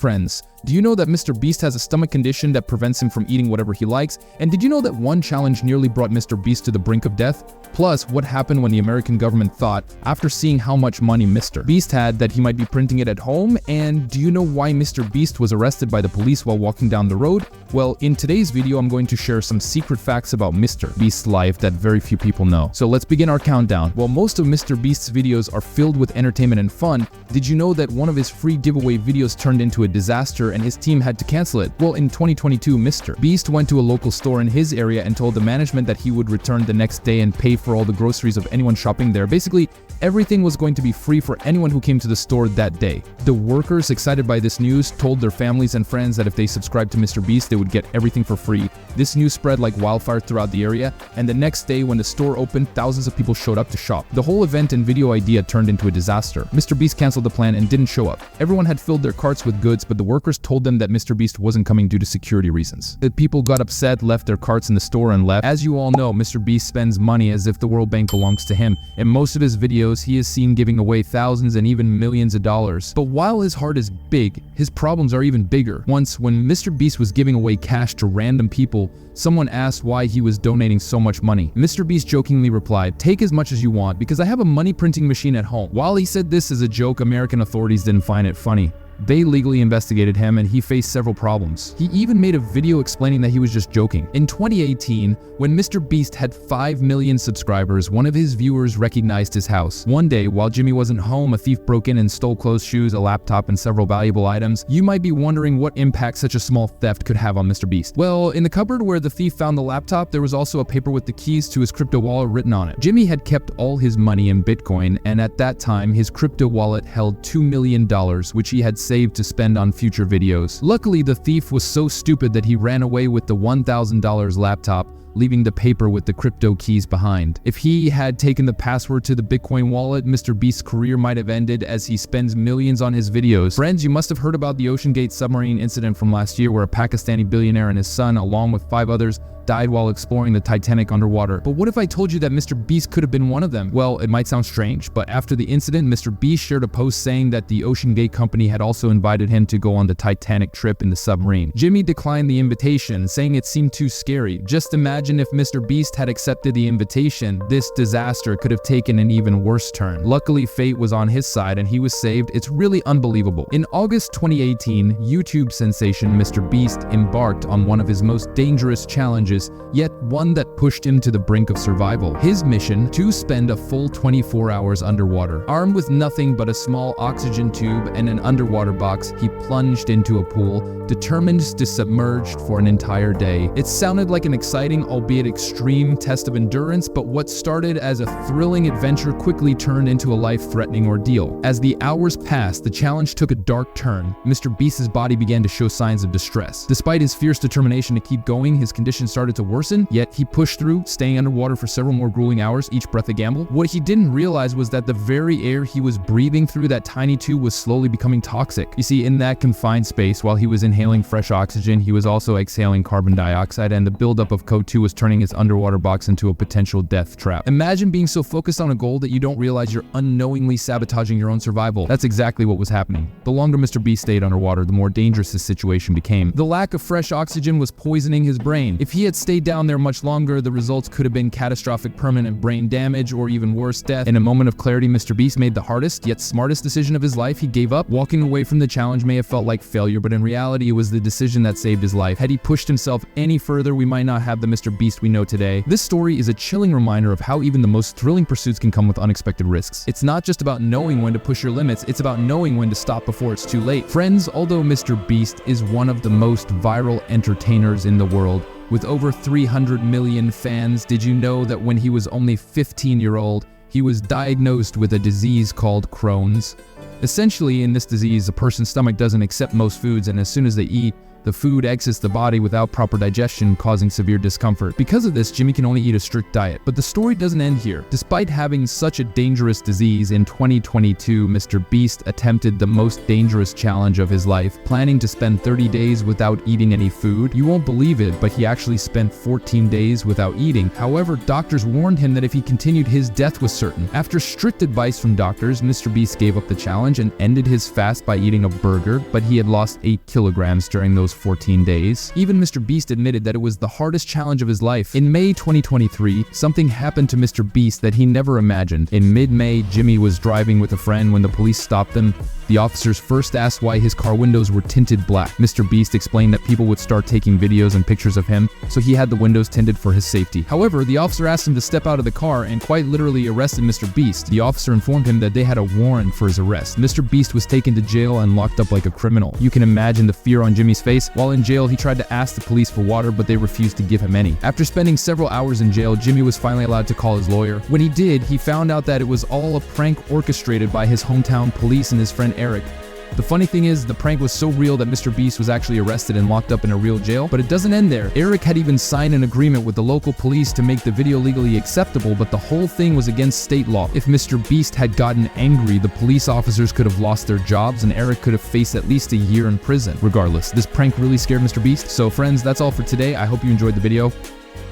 Friends, do you know that MrBeast has a stomach condition that prevents him from eating whatever he likes? And did you know that one challenge nearly brought MrBeast to the brink of death? Plus, what happened when the American government thought, after seeing how much money MrBeast had, that he might be printing it at home? And do you know why MrBeast was arrested by the police while walking down the road? Well, in today's video, I'm going to share some secret facts about MrBeast's life that very few people know. So let's begin our countdown. While most of MrBeast's videos are filled with entertainment and fun, did you know that one of his free giveaway videos turned into a disaster and his team had to cancel it? Well, in 2022, MrBeast went to a local store in his area and told the management that he would return the next day and pay for all the groceries of anyone shopping there. Basically, everything was going to be free for anyone who came to the store that day. The workers, excited by this news, told their families and friends that if they subscribed to MrBeast, they would get everything for free. This news spread like wildfire throughout the area, and the next day when the store opened, thousands of people showed up to shop. The whole event and video idea turned into a disaster. MrBeast canceled the plan and didn't show up. Everyone had filled their carts with goods, but the workers told them that MrBeast wasn't coming due to security reasons. The people got upset, left their carts in the store and left. As you all know, MrBeast spends money as if the World Bank belongs to him. In most of his videos, he is seen giving away thousands and even millions of dollars. But while his heart is big, his problems are even bigger. Once, when MrBeast was giving away cash to random people, someone asked why he was donating so much money. MrBeast jokingly replied, "Take as much as you want because I have a money printing machine at home." While he said this as a joke, American authorities didn't find it funny. They legally investigated him and he faced several problems. He even made a video explaining that he was just joking. In 2018, when MrBeast had 5 million subscribers, one of his viewers recognized his house. One day, while Jimmy wasn't home, a thief broke in and stole clothes, shoes, a laptop, and several valuable items. You might be wondering what impact such a small theft could have on MrBeast. Well, in the cupboard where the thief found the laptop, there was also a paper with the keys to his crypto wallet written on it. Jimmy had kept all his money in Bitcoin, and at that time, his crypto wallet held $2 million, which he had saved to spend on future videos. Luckily, the thief was so stupid that he ran away with the $1,000 laptop, leaving the paper with the crypto keys behind. If he had taken the password to the Bitcoin wallet, MrBeast's career might have ended as he spends millions on his videos. Friends, you must have heard about the OceanGate submarine incident from last year where a Pakistani billionaire and his son, along with 5 others, died while exploring the Titanic underwater. But what if I told you that MrBeast could have been one of them? Well, it might sound strange, but after the incident, MrBeast shared a post saying that the OceanGate company had also invited him to go on the Titanic trip in the submarine. Jimmy declined the invitation, saying it seemed too scary. Just imagine if MrBeast had accepted the invitation, this disaster could have taken an even worse turn. Luckily, fate was on his side and he was saved. It's really unbelievable. In August 2018, YouTube sensation MrBeast embarked on one of his most dangerous challenges, yet one that pushed him to the brink of survival. His mission: to spend a full 24 hours underwater. Armed with nothing but a small oxygen tube and an underwater box, he plunged into a pool, determined to submerge for an entire day. It sounded like an exciting, albeit extreme, test of endurance, but what started as a thrilling adventure quickly turned into a life-threatening ordeal. As the hours passed, the challenge took a dark turn. MrBeast's body began to show signs of distress. Despite his fierce determination to keep going, his condition started to worsen, yet he pushed through, staying underwater for several more grueling hours, each breath a gamble. What he didn't realize was that the very air he was breathing through that tiny tube was slowly becoming toxic. You see, in that confined space, while he was inhaling fresh oxygen, he was also exhaling carbon dioxide, and the buildup of CO2 was turning his underwater box into a potential death trap. Imagine being so focused on a goal that you don't realize you're unknowingly sabotaging your own survival. That's exactly what was happening. The longer MrBeast stayed underwater, the more dangerous his situation became. The lack of fresh oxygen was poisoning his brain. If he had stayed down there much longer, the results could have been catastrophic permanent brain damage or even worse, death. In a moment of clarity, MrBeast made the hardest yet smartest decision of his life. He gave up. Walking away from the challenge may have felt like failure, but in reality, it was the decision that saved his life. Had he pushed himself any further, we might not have the MrBeast we know today. This story is a chilling reminder of how even the most thrilling pursuits can come with unexpected risks. It's not just about knowing when to push your limits, it's about knowing when to stop before it's too late. Friends, although MrBeast is one of the most viral entertainers in the world, with over 300 million fans, did you know that when he was only 15-year-old, he was diagnosed with a disease called Crohn's? Essentially, in this disease, a person's stomach doesn't accept most foods, and as soon as they eat, The food exits the body without proper digestion, causing severe discomfort. Because of this, Jimmy can only eat a strict diet. But the story doesn't end here. Despite having such a dangerous disease, in 2022, MrBeast attempted the most dangerous challenge of his life, planning to spend 30 days without eating any food. You won't believe it, but he actually spent 14 days without eating. However, doctors warned him that if he continued, his death was certain. After strict advice from doctors, MrBeast gave up the challenge and ended his fast by eating a burger, but he had lost 8 kilograms during those 14 days. Even MrBeast admitted that it was the hardest challenge of his life. In May 2023, something happened to MrBeast that he never imagined. In mid-May, Jimmy was driving with a friend when the police stopped them. The officers first asked why his car windows were tinted black. MrBeast explained that people would start taking videos and pictures of him, so he had the windows tinted for his safety. However, the officer asked him to step out of the car and quite literally arrested MrBeast. The officer informed him that they had a warrant for his arrest. MrBeast was taken to jail and locked up like a criminal. You can imagine the fear on Jimmy's face. While in jail, he tried to ask the police for water, but they refused to give him any. After spending several hours in jail, Jimmy was finally allowed to call his lawyer. When he did, he found out that it was all a prank orchestrated by his hometown police and his friend Eric. The funny thing is, the prank was so real that MrBeast was actually arrested and locked up in a real jail. But it doesn't end there. Eric had even signed an agreement with the local police to make the video legally acceptable, but the whole thing was against state law. If MrBeast had gotten angry, the police officers could have lost their jobs and Eric could have faced at least a year in prison. Regardless, this prank really scared MrBeast. So friends, that's all for today. I hope you enjoyed the video.